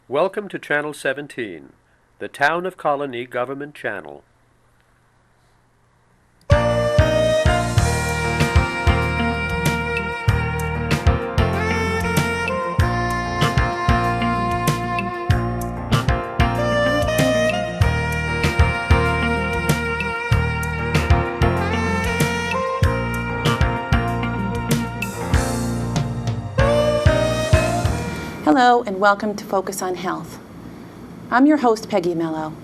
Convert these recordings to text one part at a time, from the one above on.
Welcome to Channel 17, the Town of Colonie Government Channel. Hello and welcome to Focus on Health. I'm your host, Peggy Mello.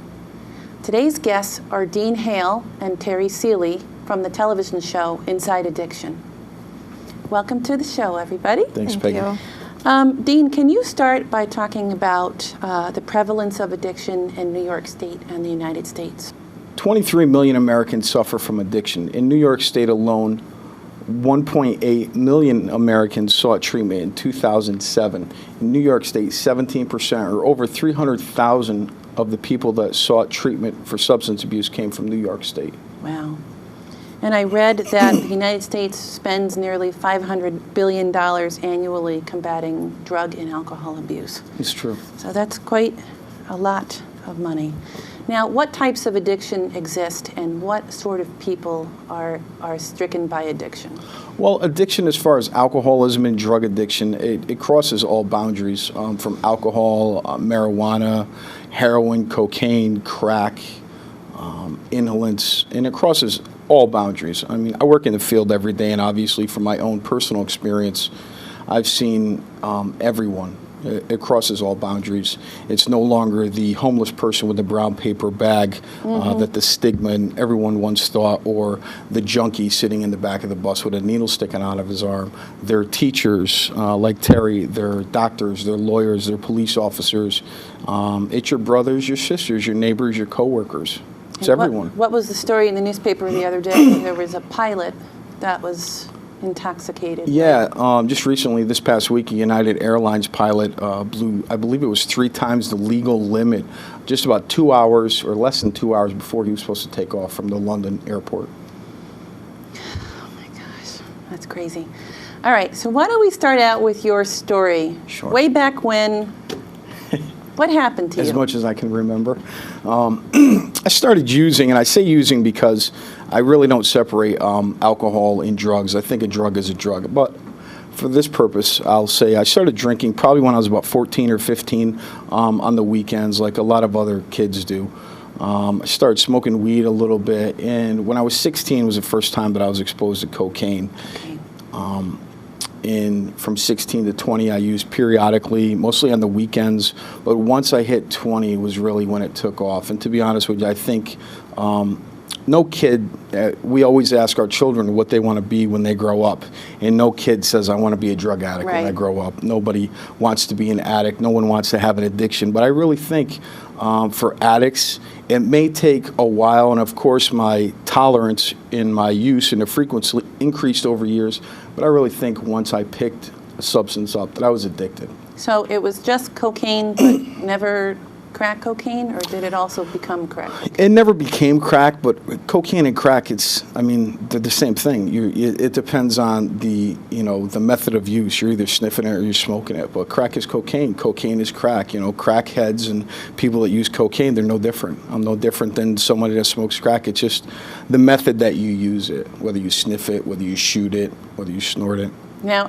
Today's guests are Dean Hale and Terri Seeley from the television show Inside Addiction. Welcome to the show, everybody. Thanks, Peggy. Dean, can you start by talking about the prevalence of addiction in New York State and the United States? 23 million Americans suffer from addiction. In New York State alone, 1.8 million Americans sought treatment in 2007. In New York State, 17%, or over 300,000 of the people that sought treatment for substance abuse came from New York State. Wow. And I read that the United States spends nearly $500 billion annually combating drug and alcohol abuse. It's true. So that's quite a lot of money. Now, what types of addiction exist and what sort of people are stricken by addiction? Well, addiction as far as alcoholism and drug addiction, it crosses all boundaries, from alcohol, marijuana, heroin, cocaine, crack, inhalants, and it crosses all boundaries. I mean, I work in the field every day, and obviously from my own personal experience, I've seen everyone. It crosses all boundaries. It's no longer the homeless person with the brown paper bag that the stigma and everyone once thought, or the junkie sitting in the back of the bus with a needle sticking out of his arm. They're teachers like Terri, they're doctors, they're lawyers, they're police officers. It's your brothers, your sisters, your neighbors, your coworkers. It's everyone. What was the story in the newspaper the other day? There was a pilot that was intoxicated. Yeah, just recently, this past week, a United Airlines pilot blew, I believe it was 3 times the legal limit, just about 2 hours or less than 2 hours before he was supposed to take off from the London airport. Oh my gosh, that's crazy. All right, so why don't we start out with your story? Sure. Way back when, what happened to you? As much as I can remember. I started using, and I say using because I really don't separate alcohol and drugs. I think a drug is a drug. But for this purpose, I'll say I started drinking probably when I was about 14 or 15 on the weekends, like a lot of other kids do. I started smoking weed a little bit, and when I was 16 was the first time that I was exposed to cocaine. Okay. And from 16 to 20, I used periodically, mostly on the weekends. But once I hit 20 was really when it took off. And to be honest with you, I think no kid, we always ask our children what they want to be when they grow up. And no kid says, I want to be a drug addict when I grow up. Nobody wants to be an addict. No one wants to have an addiction. But I really think for addicts, it may take a while. And of course, my tolerance in my use and the frequency increased over years. But I really think once I picked a substance up that I was addicted. So it was just cocaine, but never crack cocaine, or did it also become crack cocaine? It never became crack, but cocaine and crack, they're the same thing. It depends on the method of use. You're either sniffing it or you're smoking it. But crack is cocaine. Cocaine is crack. Crackheads and people that use cocaine, they're no different. I'm no different than somebody that smokes crack. It's just the method that you use it, whether you sniff it, whether you shoot it, whether you snort it. Now,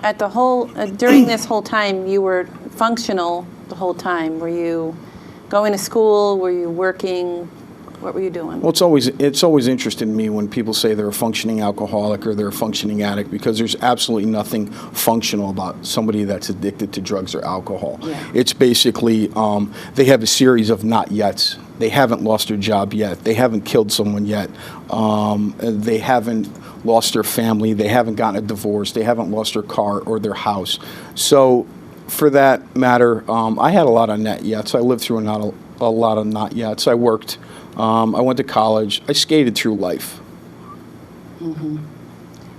during this whole time, you were functional the whole time. Were you going to school? Were you working? What were you doing? Well, it's always interested me when people say they're a functioning alcoholic or they're a functioning addict, because there's absolutely nothing functional about somebody that's addicted to drugs or alcohol. Yeah. It's basically they have a series of not yets. They haven't lost their job yet. They haven't killed someone yet. They haven't lost their family. They haven't gotten a divorce. They haven't lost their car or their house. So for that matter, I had a lot of not yets. I lived through a lot of not yets. I worked. I went to college. I skated through life. Mm-hmm.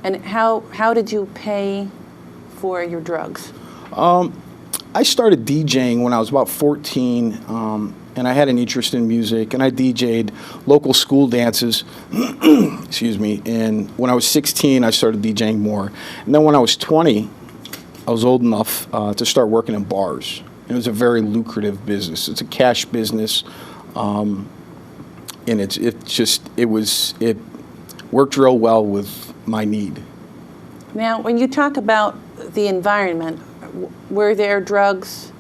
And how did you pay for your drugs? I started DJing when I was about 14, and I had an interest in music, and I DJ'd local school dances, excuse me, and when I was 16, I started DJing more. And then when I was 20, I was old enough to start working in bars. It was a very lucrative business. It's a cash business, and it worked real well with my need. Now, when you talk about the environment, were there drugs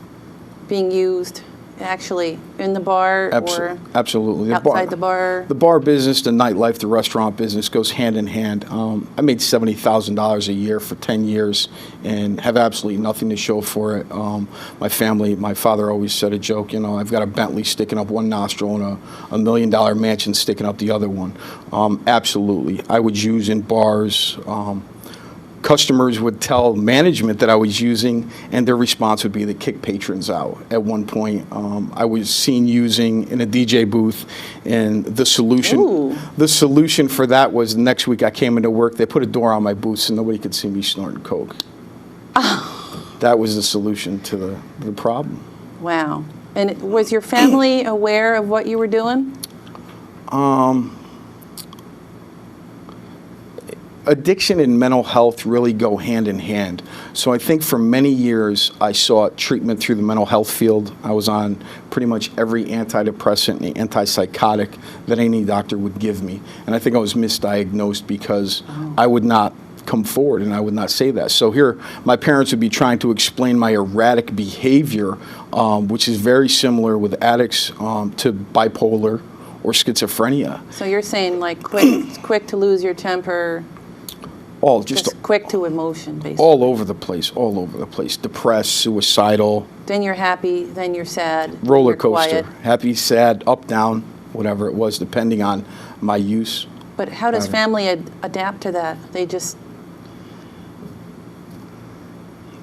being used actually in the bar or Absolutely. outside the bar? The bar business, the nightlife, the restaurant business goes hand in hand. I made $70,000 a year for 10 years and have absolutely nothing to show for it. My family, my father always said a joke, you know, I've got a Bentley sticking up one nostril and a $1 million mansion sticking up the other one. Absolutely. I would use in bars. Customers would tell management that I was using, and their response would be to kick patrons out. At one point, I was seen using in a DJ booth, and the solution for that was the next week I came into work, they put a door on my booth so nobody could see me snorting coke. That was the solution to the problem. Wow. And was your family aware of what you were doing? Addiction and mental health really go hand in hand. So I think for many years I sought treatment through the mental health field. I was on pretty much every antidepressant and antipsychotic that any doctor would give me. And I think I was misdiagnosed because I would not come forward and I would not say that. So here my parents would be trying to explain my erratic behavior, which is very similar with addicts to bipolar or schizophrenia. So you're saying like quick to lose your temper, just quick to emotion, basically. All over the place. Depressed, suicidal. Then you're happy, then you're sad. Roller coaster. Quiet. Happy, sad, up, down, whatever it was, depending on my use. But how does family adapt to that? They just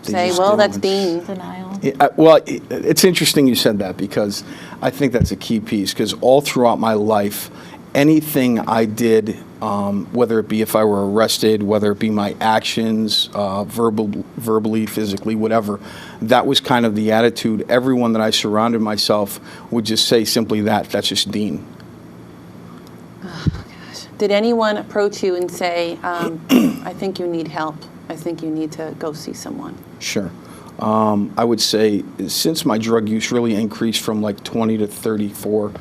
say, well, that's Dean. Denial. Well, it's interesting you said that because I think that's a key piece because all throughout my life, anything I did, whether it be if I were arrested, whether it be my actions, verbally, physically, whatever, that was kind of the attitude. Everyone that I surrounded myself would just say simply that's just Dean. Oh, gosh. Did anyone approach you and say, I think you need help. I think you need to go see someone? Sure. I would say since my drug use really increased from like 20 to 34,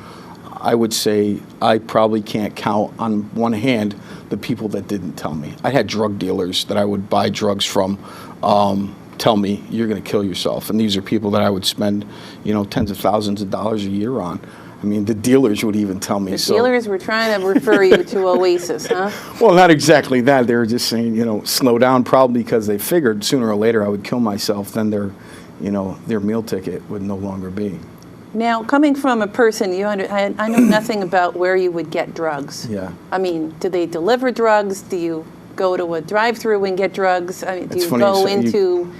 I would say I probably can't count on one hand the people that didn't tell me. I had drug dealers that I would buy drugs from tell me, you're going to kill yourself. And these are people that I would spend, tens of thousands of dollars a year on. I mean, the dealers would even tell me. The dealers were trying to refer you to Oasis, huh? Well, not exactly that. They were just saying, slow down, probably because they figured sooner or later I would kill myself. Then their meal ticket would no longer be. Now, coming from a person, I know nothing about where you would get drugs. Yeah. I mean, do they deliver drugs? Do you go to a drive-through and get drugs? I mean, do you go into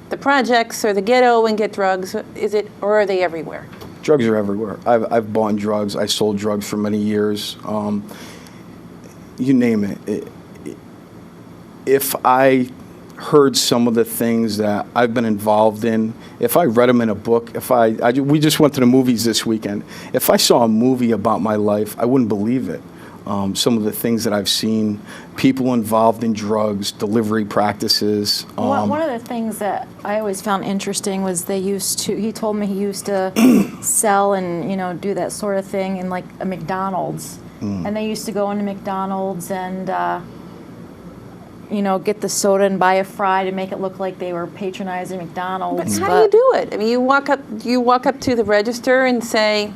the projects or the ghetto and get drugs? Or are they everywhere? Drugs are everywhere. I've bought drugs. I sold drugs for many years. You name it. If I heard some of the things that I've been involved in, if I read them in a book, we just went to the movies this weekend. If I saw a movie about my life, I wouldn't believe it. Some of the things that I've seen, people involved in drugs, delivery practices. One of the things that I always found interesting was he told me he used to sell and, do that sort of thing in like a McDonald's. And they used to go into McDonald's and, get the soda and buy a fry to make it look like they were patronizing McDonald's. But how do you do it? I mean, you walk up to the register and say,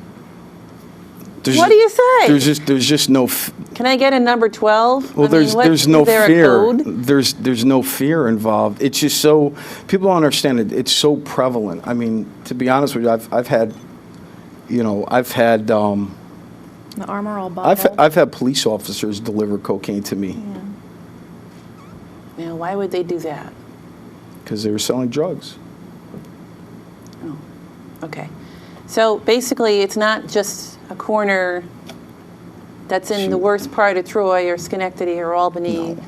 what do you say? There's just no. Can I get a number 12? Well, there's no fear. A code? There's no fear involved. It's just so people don't understand it. It's so prevalent. I mean, to be honest with you, I've had the armor all bubble. I've had police officers deliver cocaine to me. Yeah. Now, why would they do that? Because they were selling drugs. Oh, okay. So basically, it's not just a corner that's in the worst part of Troy or Schenectady or Albany. No.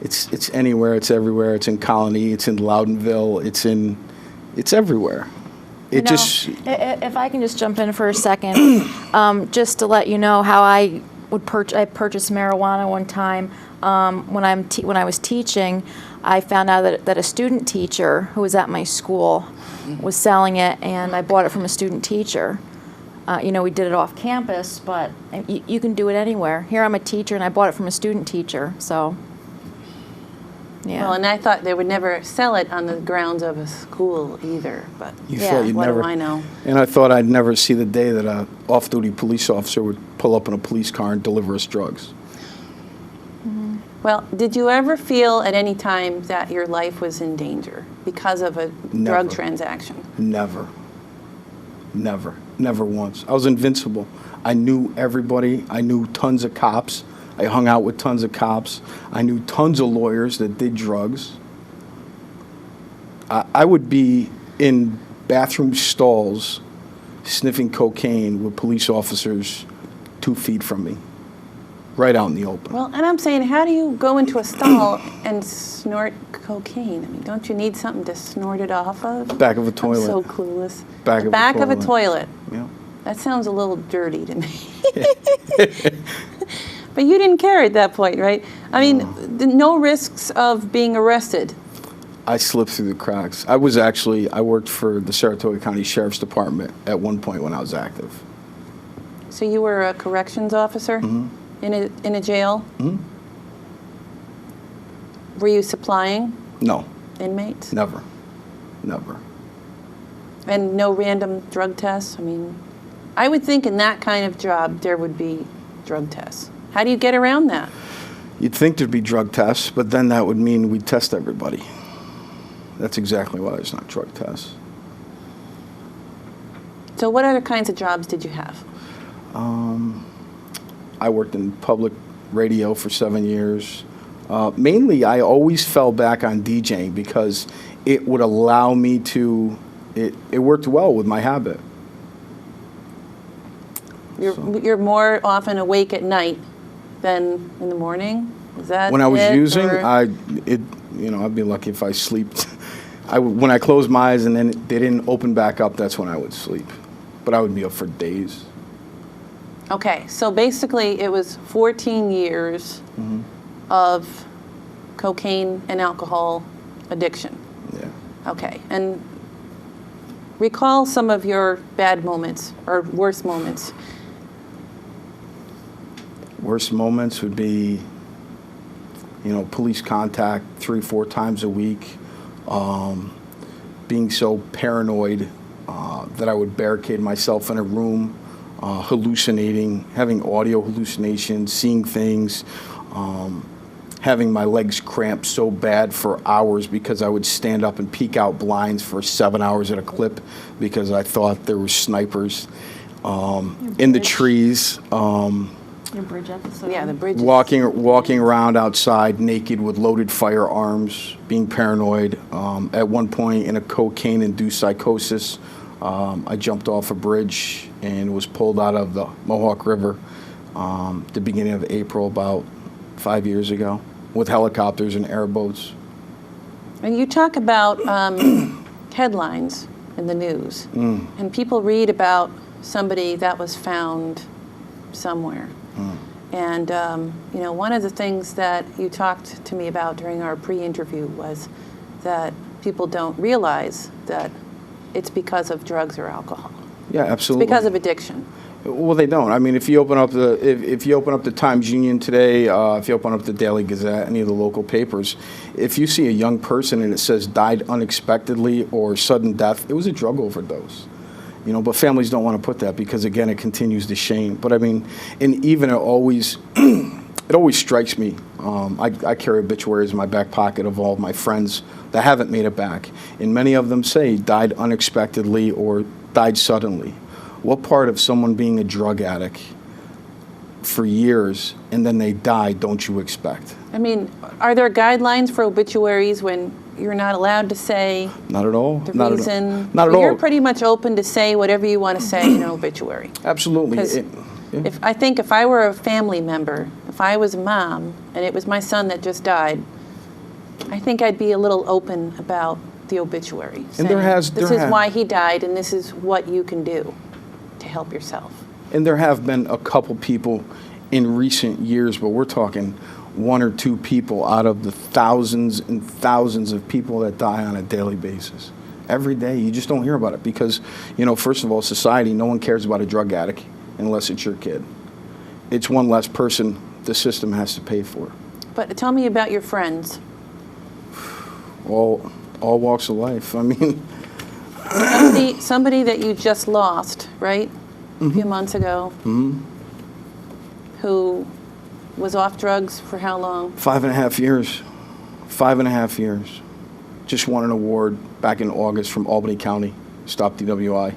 It's anywhere. It's everywhere. It's in Colonie. It's in Loudonville. It's everywhere. If I can just jump in for a second, just to let you know how I purchased marijuana one time. when I was teaching, I found out that a student teacher who was at my school was selling it, and I bought it from a student teacher. We did it off campus, but you can do it anywhere. Here I'm a teacher, and I bought it from a student teacher, so, yeah. Well, and I thought they would never sell it on the grounds of a school either, but You Yeah. thought you'd what never, do I know? and I thought I'd never see the day that a off-duty police officer would pull up in a police car and deliver us drugs. Well, did you ever feel at any time that your life was in danger because of a Never. drug transaction? Never. Never once. I was invincible. I knew everybody. I knew tons of cops. I hung out with tons of cops. I knew tons of lawyers that did drugs. I would be in bathroom stalls sniffing cocaine with police officers 2 feet from me, right out in the open. Well, and I'm saying, how do you go into a stall and snort cocaine? I mean, don't you need something to snort it off of? Back of a toilet. I'm so clueless. Back The of a back of a toilet. toilet. Yeah. That sounds a little dirty to me. But you didn't care at that point, right? I mean, no risks of being arrested. I slipped through the cracks. I worked for the Saratoga County Sheriff's Department at one point when I was active. So you were a corrections officer in a jail? Mhm. Were you supplying No, inmates? never. And no random drug tests? I mean, I would think in that kind of job there would be drug tests. How do you get around that? You'd think there'd be drug tests, but then that would mean we'd test everybody. That's exactly why there's not drug tests. So what other kinds of jobs did you have? I worked in public radio for 7 years. Mainly, I always fell back on DJing because it would allow me to, it worked well with my habit. You're more often awake at night than in the morning? Is that When I was it, using, or- I'd be lucky if I slept. When I closed my eyes and then they didn't open back up, that's when I would sleep. But I would be up for days. Okay, so basically it was 14 years Mm-hmm. of cocaine and alcohol addiction. Yeah. Okay, and recall some of your bad moments or worst moments. Worst moments would be, police contact 3-4 times a week, being so paranoid that I would barricade myself in a room, hallucinating, having audio hallucinations, seeing things, having my legs cramp so bad for hours because I would stand up and peek out blinds for 7 hours at a clip because I thought there were snipers in the trees. Your bridge episode. Yeah, the bridges. Walking around outside naked with loaded firearms, being paranoid. At one point, in a cocaine-induced psychosis, I jumped off a bridge and was pulled out of the Mohawk River the beginning of April, about 5 years ago, with helicopters and airboats. And you talk about headlines in the news, and people read about somebody that was found somewhere. And one of the things that you talked to me about during our pre-interview was that people don't realize that it's because of drugs or alcohol. Yeah, absolutely. Because of addiction. Well, they don't. I mean, if you open up the Times Union today, if you open up the Daily Gazette, any of the local papers, if you see a young person and it says died unexpectedly or sudden death, it was a drug overdose. But families don't want to put that because, again, it continues the shame. But I mean, and even it always strikes me. I carry obituaries in my back pocket of all of my friends that haven't made it back, and many of them say died unexpectedly or died suddenly. What part of someone being a drug addict for years and then they die don't you expect? I mean, are there guidelines for obituaries when you're not allowed to say Not at all. the Not reason? At all. Not at You're all. pretty much open to say whatever you want to say in an obituary. Absolutely. Because if I were a family member, if I was a mom and it was my son that just died, I think I'd be a little open about the obituary. And there saying, has- this there is ha- why he died, and this is what you can do to help yourself. And there have been a couple people in recent years, but we're talking 1 or 2 people out of the thousands and thousands of people that die on a daily basis. Every day, you just don't hear about it because, first of all, society, no one cares about a drug addict unless it's your kid. It's one less person the system has to pay for. But tell me about your friends. All walks of life. I mean, Somebody that you just lost, right? Mm-hmm. A few months ago. Mm-hmm. Who was off drugs for how long? 5.5 years. 5.5 years. Just won an award back in August from Albany County. Stop DWI.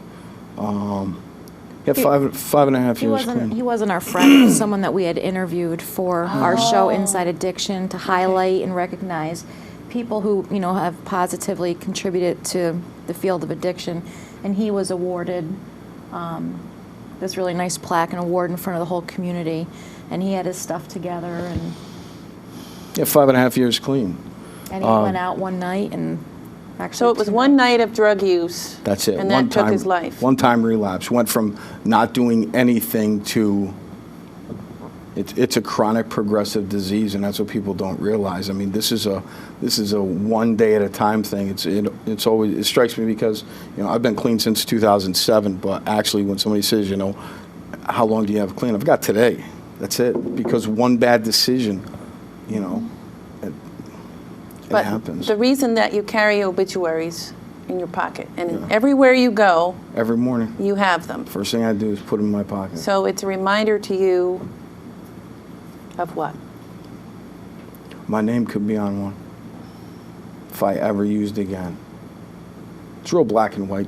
Yeah, 5.5 years clean. He wasn't our friend. He was someone that we had interviewed for our show Inside Addiction to highlight and recognize people who have positively contributed to the field of addiction. And he was awarded this really nice plaque and award in front of the whole community. And he had his stuff together, and Yeah, 5.5 years clean. he went out one night and actually. So it was one night of drug use. That's it. And One that took time, his life. One-time relapse. Went from not doing anything to. It's a chronic progressive disease, and that's what people don't realize. I mean, this is a one day at a time thing. It strikes me because I've been clean since 2007, but actually when somebody says how long do you have clean? I've got today. That's it. Because one bad decision, it But happens. the reason that you carry obituaries in your pocket, and everywhere you go, Every morning, you have them. first thing I do is put them in my pocket. So it's a reminder to you of what? My name could be on one if I ever used again. It's real black and white.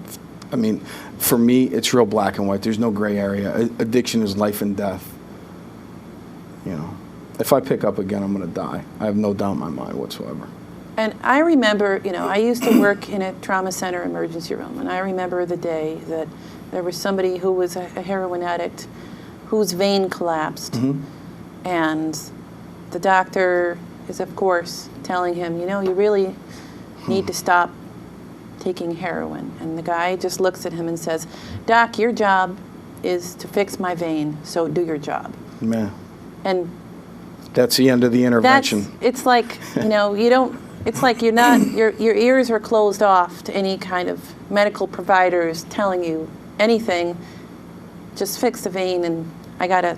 I mean, for me, it's real black and white. There's no gray area. Addiction is life and death. If I pick up again, I'm going to die. I have no doubt in my mind whatsoever. And I remember, I used to work in a trauma center emergency room, and I remember the day that there was somebody who was a heroin addict whose vein collapsed. Mm-hmm. And the doctor is, of course, telling him, you really need to stop taking heroin. And the guy just looks at him and says, Doc, your job is to fix my vein, so do your job. Man, And that's the end of the intervention. it's like, it's like you're not, your ears are closed off to any kind of medical providers telling you anything. Just fix the vein, and I got to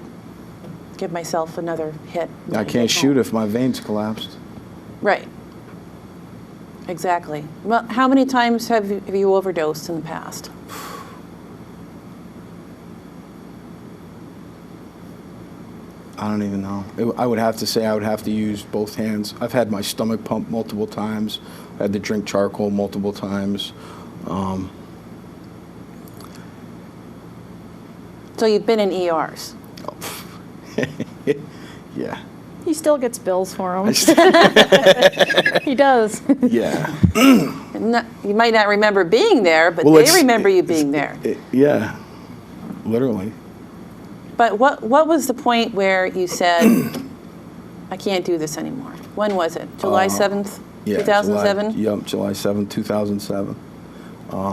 give myself another hit. I can't shoot if my veins collapsed. Right. Exactly. Well, how many times have you overdosed in the past? I don't even know. I would have to say I would have to use both hands. I've had my stomach pumped multiple times. I had to drink charcoal multiple times. So you've been in ERs. Yeah. He still gets bills for him. He does. Yeah. You might not remember being there, but Well, they remember you being there. Yeah. Literally. But what was the point where you said, I can't do this anymore? When was it? July 7th, Yeah. 2007? July 7th, 2007.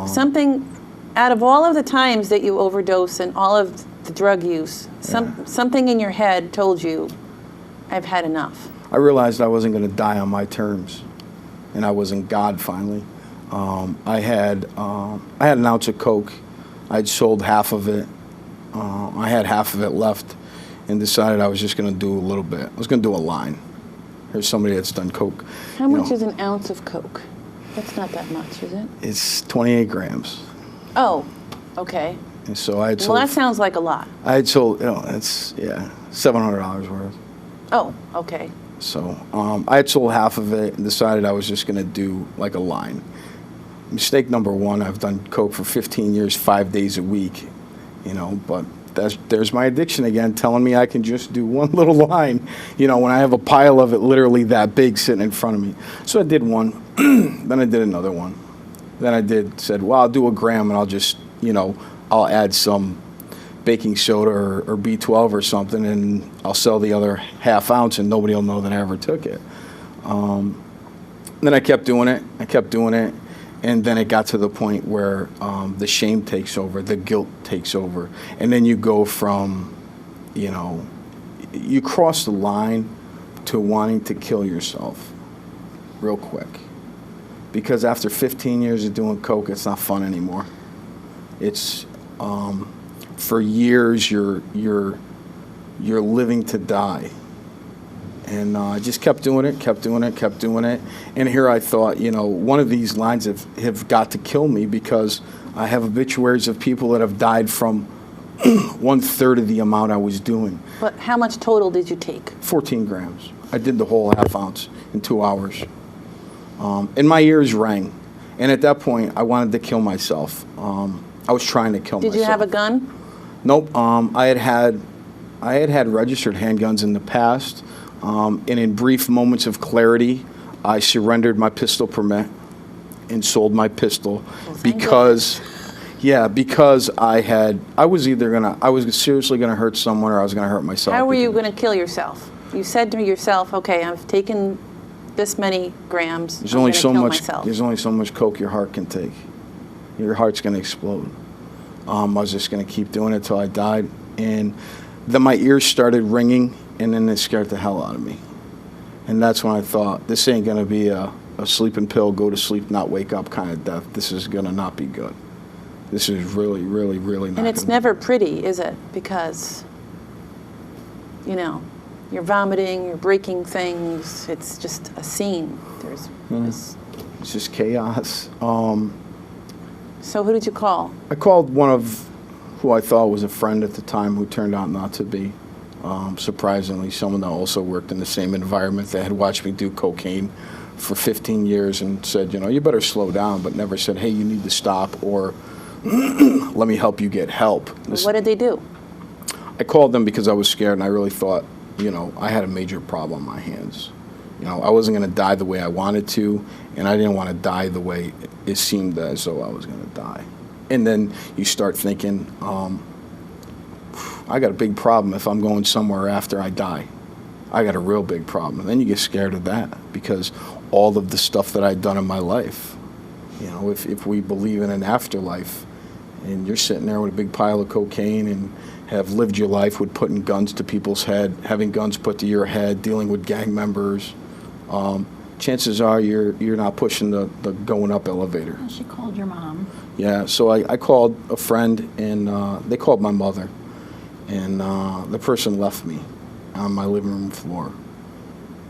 Something, out of all of the times that you overdose and all of the drug use, something in your head told you, I've had enough. I realized I wasn't going to die on my terms, and I was in God finally. I had an ounce of coke. I'd sold half of it. I had half of it left, and decided I was just going to do a little bit. I was going to do a line. There's somebody that's done coke. How much is an ounce of coke? That's not that much, is it? It's 28 grams. Oh, okay. And so I had sold. Well, that sounds like a lot. I had sold. It's $700 worth. Oh, okay. So I had sold half of it and decided I was just going to do like a line. Mistake number one, I've done coke for 15 years, 5 days a week, but there's my addiction again, telling me I can just do one little line, when I have a pile of it literally that big sitting in front of me. So I did one, then I did another one. Then I said, well, I'll do a gram and I'll just, I'll add some baking soda or B12 or something, and I'll sell the other half ounce and nobody will know that I ever took it. Then I kept doing it, and then it got to the point where the shame takes over, the guilt takes over, and then you go from, you cross the line to wanting to kill yourself real quick. Because after 15 years of doing coke, it's not fun anymore. It's for years you're living to die. And I just kept doing it. And here I thought, one of these lines have got to kill me, because I have obituaries of people that have died from 1/3 of the amount I was doing. But how much total did you take? 14 grams. I did the whole half ounce in 2 hours. And my ears rang. And at that point, I wanted to kill myself. I was trying to kill myself. Did you have a gun? Nope. I had registered handguns in the past. And in brief moments of clarity, I surrendered my pistol permit and sold my pistol because I was seriously gonna hurt someone, or I was gonna hurt myself. How were you going to kill yourself? You said to yourself, okay, I've taken this many grams. There's only so much. Myself. There's only so much coke your heart can take. Your heart's gonna explode. I was just gonna keep doing it till I died, and then my ears started ringing, and then it scared the hell out of me. And that's when I thought, this ain't gonna be a sleeping pill, go to sleep, not wake up kind of death. This is gonna not be good. This is really, really, really not. And it's never pretty, is it? Because, you're vomiting, you're breaking things. It's just a scene. It's just chaos. So who did you call? I called one of who I thought was a friend at the time, who turned out not to be. Surprisingly, someone that also worked in the same environment, that had watched me do cocaine for 15 years and said, you better slow down, but never said, hey, you need to stop, or let me help you get help. What did they do? I called them because I was scared, and I really thought, I had a major problem on my hands. I wasn't going to die the way I wanted to, and I didn't want to die the way it seemed as though I was going to die. And then you start thinking, I got a big problem if I'm going somewhere after I die. I got a real big problem. And then you get scared of that, because all of the stuff that I'd done in my life, if we believe in an afterlife, and you're sitting there with a big pile of cocaine and have lived your life with putting guns to people's head, having guns put to your head, dealing with gang members, chances are you're not pushing the going up elevator. She called your mom. Yeah, so I called a friend, and they called my mother. And the person left me on my living room floor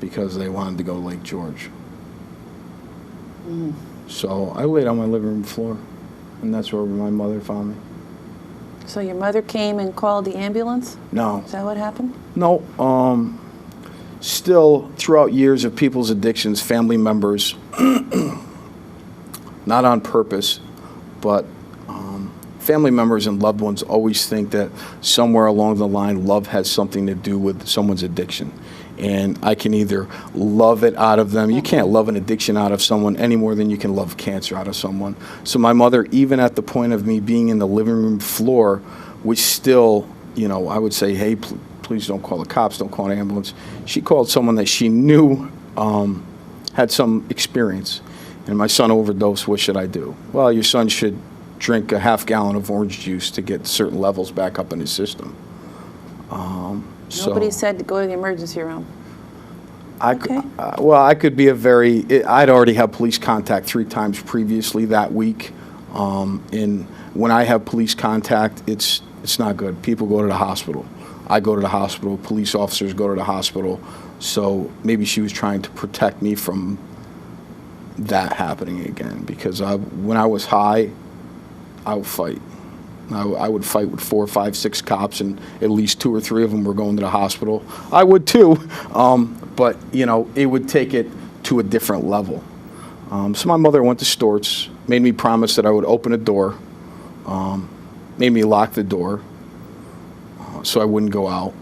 because they wanted to go to Lake George. So I laid on my living room floor, and that's where my mother found me. So your mother came and called the ambulance? No. Is that what happened? No. Still, throughout years of people's addictions, family members, not on purpose, but family members and loved ones always think that somewhere along the line, love has something to do with someone's addiction. And I can either love it out of them. You can't love an addiction out of someone any more than you can love cancer out of someone. So my mother, even at the point of me being in the living room floor, was still, I would say, hey, please don't call the cops, don't call an ambulance. She called someone that she knew had some experience. And my son overdosed, what should I do? Well, your son should drink a half gallon of orange juice to get certain levels back up in his system. Nobody said to go to the emergency room. I could be I'd already had police contact 3 times previously that week. And when I have police contact, it's not good. People go to the hospital. I go to the hospital. Police officers go to the hospital. So maybe she was trying to protect me from that happening again. Because when I was high, I would fight. I would fight with 4, 5, 6 cops, and at least 2 or 3 of them were going to the hospital. I would too, but it would take it to a different level. So my mother went to Storts, made me promise that I would open a door, made me lock the door, so I wouldn't go out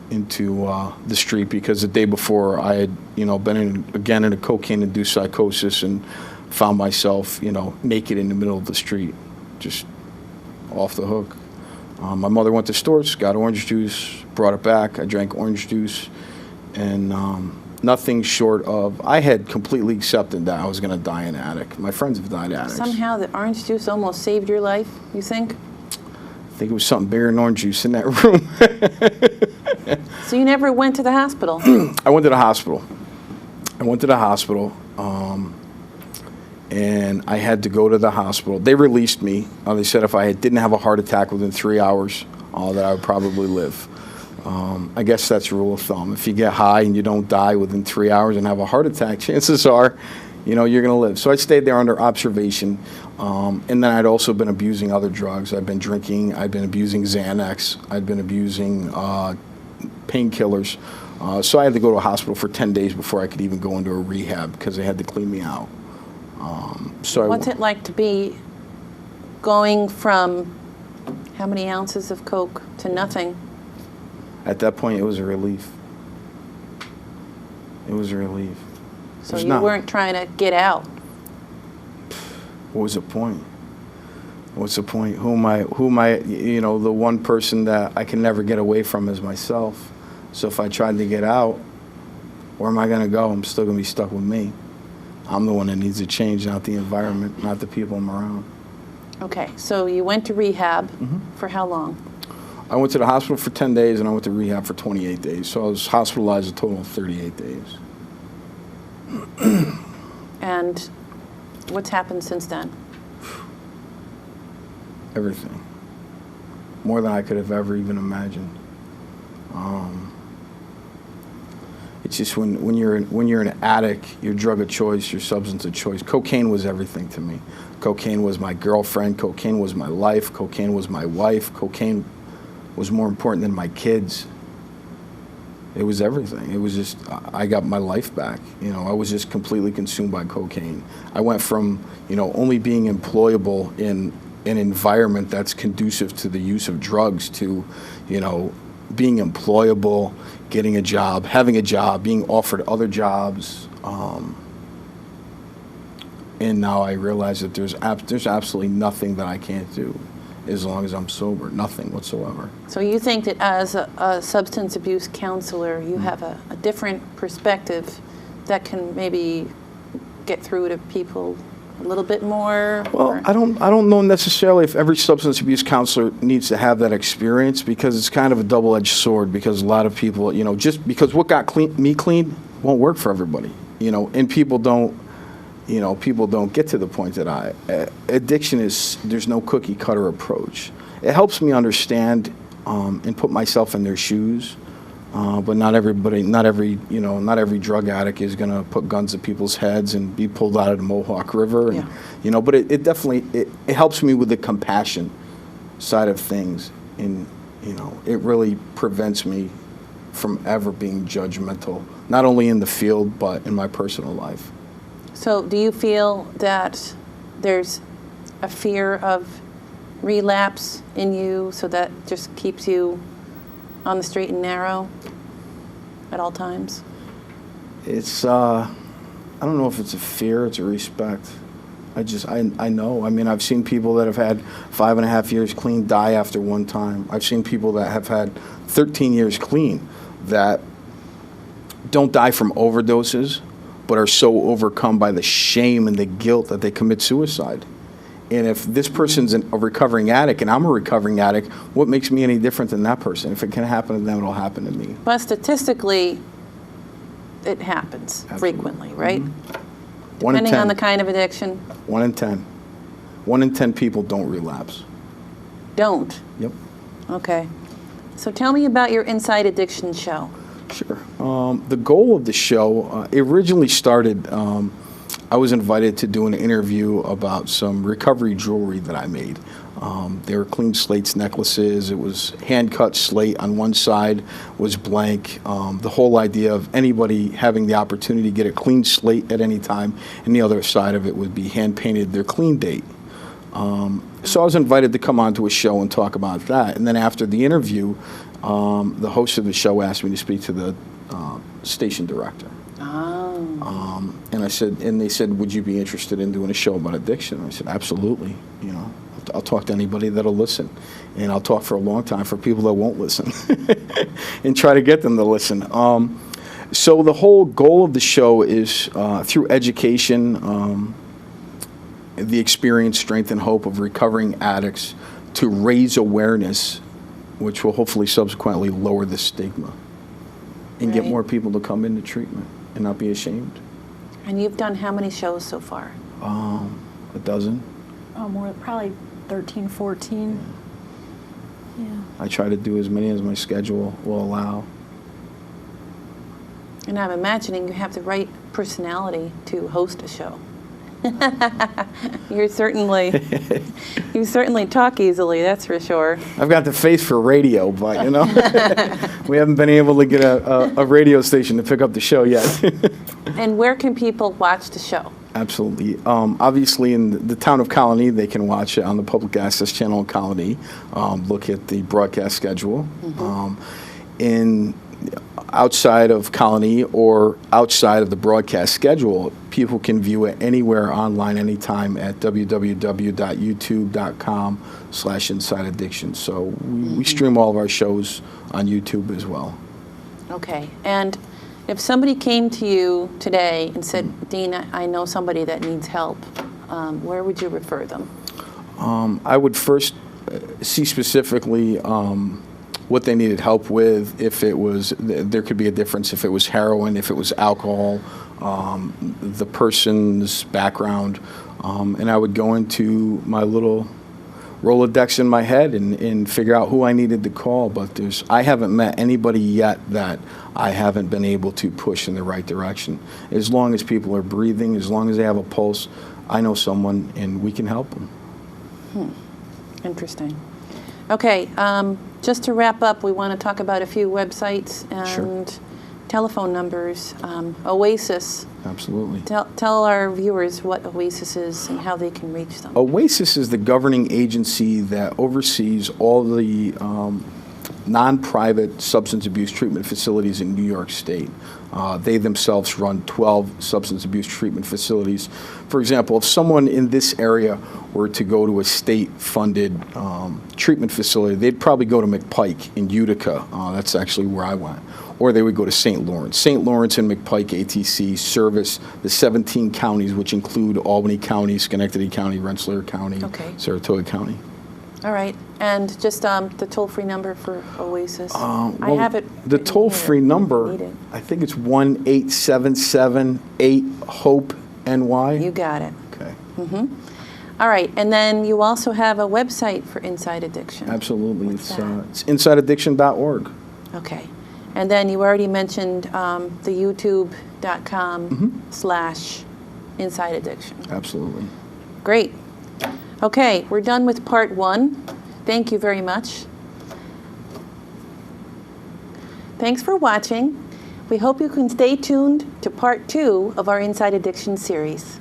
into the street, because the day before I had been again in a cocaine-induced psychosis and found myself naked in the middle of the street, just off the hook. My mother went to Storts, got orange juice, brought it back. I drank orange juice, and nothing short of, I had completely accepted that I was going to die in an attic. My friends have died addicts. Somehow the orange juice almost saved your life, you think? I think it was something bigger than orange juice in that room. So you never went to the hospital? I went to the hospital. And I had to go to the hospital. They released me. They said if I didn't have a heart attack within 3 hours, that I would probably live. I guess that's a rule of thumb. If you get high and you don't die within 3 hours and have a heart attack, chances are, you're going to live. So I stayed there under observation. And then I'd also been abusing other drugs. I'd been drinking. I'd been abusing Xanax. I'd been abusing painkillers. So I had to go to a hospital for 10 days before I could even go into a rehab because they had to clean me out. What's it like to be going from how many ounces of coke to nothing? At that point, it was a relief. It was a relief. So you weren't trying to get out? What was the point? What's the point? Who am I, the one person that I can never get away from is myself. So if I tried to get out, where am I going to go? I'm still going to be stuck with me. I'm the one that needs to change, not the environment, not the people I'm around. Okay, so you went to rehab for how long? I went to the hospital for 10 days, and I went to rehab for 28 days. So I was hospitalized a total of 38 days. And what's happened since then? Everything. More than I could have ever even imagined. It's just when you're an addict, your drug of choice, your substance of choice. Cocaine was everything to me. Cocaine was my girlfriend. Cocaine was my life. Cocaine was my wife. Cocaine was more important than my kids. It was everything. It was just, I got my life back. I was just completely consumed by cocaine. I went from, only being employable in an environment that's conducive to the use of drugs to, being employable, getting a job, having a job, being offered other jobs. And now I realize that there's absolutely nothing that I can't do as long as I'm sober, nothing whatsoever. So you think that as a substance abuse counselor, you have a different perspective that can maybe get through to people a little bit more? Well, I don't know necessarily if every substance abuse counselor needs to have that experience, because it's kind of a double-edged sword, because a lot of people, just because what got me clean won't work for everybody, and people don't get to the point that addiction is, there's no cookie cutter approach. It helps me understand and put myself in their shoes, but not every drug addict is going to put guns to people's heads and be pulled out of the Mohawk River. And, but it definitely, it helps me with the compassion side of things. And, it really prevents me from ever being judgmental, not only in the field, but in my personal life. So do you feel that there's a fear of relapse in you, so that just keeps you on the straight and narrow at all times? It's, I don't know if it's a fear, it's a respect. I know. I mean, I've seen people that have had 5.5 years clean die after one time. I've seen people that have had 13 years clean that don't die from overdoses, but are so overcome by the shame and the guilt that they commit suicide. And if this person's a recovering addict and I'm a recovering addict, what makes me any different than that person? If it can happen to them, it'll happen to me. But statistically, it happens frequently, right? Depending on the kind of addiction. 1 in 10. 1 in 10 people don't relapse. Don't? Yep. Okay. So tell me about your Inside Addiction show. Sure. The goal of the show, it originally started, I was invited to do an interview about some recovery jewelry that I made. They were clean slates necklaces. It was hand-cut slate. On one side was blank. The whole idea of anybody having the opportunity to get a clean slate at any time, and the other side of it would be hand-painted their clean date. So I was invited to come onto a show and talk about that. And then after the interview, the host of the show asked me to speak to the station director. And I said, and they said, would you be interested in doing a show about addiction? I said, absolutely. I'll talk to anybody that'll listen, and I'll talk for a long time for people that won't listen, and try to get them to listen. So the whole goal of the show is through education, the experience, strength, and hope of recovering addicts, to raise awareness which will hopefully subsequently lower the stigma and get Right. more people to come into treatment and not be ashamed. And you've done how many shows so far? A dozen. Oh, more, probably 13, 14. Yeah. I try to do as many as my schedule will allow. And I'm imagining you have the right personality to host a show. You certainly talk easily, that's for sure. I've got the face for radio, but you know, we haven't been able to get a radio station to pick up the show yet. And where can people watch the show? Absolutely. Obviously, in the town of Colonie, they can watch it on the public access channel in Colonie. Look at the broadcast schedule. In outside of Colonie or outside of the broadcast schedule, people can view it anywhere online, anytime at www.youtube.com/Inside Addiction. So we stream all of our shows on YouTube as well. Okay. And if somebody came to you today and said, Dean, I know somebody that needs help, where would you refer them? I would first see specifically what they needed help with. If it was, there could be a difference if it was heroin, if it was alcohol, the person's background, and I would go into my little Rolodex in my head and figure out who I needed to call. But I haven't met anybody yet that I haven't been able to push in the right direction. As long as people are breathing, as long as they have a pulse, I know someone and we can help them. Interesting. Okay, just to wrap up, we want to talk about a few websites and telephone numbers. Oasis. Absolutely. Tell our viewers what Oasis is and how they can reach them. Oasis is the governing agency that oversees all the non-private substance abuse treatment facilities in New York State. They themselves run 12 substance abuse treatment facilities. For example, if someone in this area were to go to a state-funded treatment facility, they'd probably go to McPike in Utica. That's actually where I went. Or they would go to St. Lawrence. St. Lawrence and McPike ATC service the 17 counties, which include Albany County, Schenectady County, Rensselaer County, Saratoga County. All right, and just the toll-free number for Oasis. I Well, have it. The written toll-free here. number, Need it. I think it's 1-877-8-HOPE-NY. You got it. Okay. All right, and then you also have a website for Inside Addiction. Absolutely. What's that? It's insideaddiction.org. Okay, and then you already mentioned the youtube.com/Inside Addiction. Absolutely. Great. Okay, we're done with part 1. Thank you very much. Thanks for watching. We hope you can stay tuned to part 2 of our Inside Addiction series.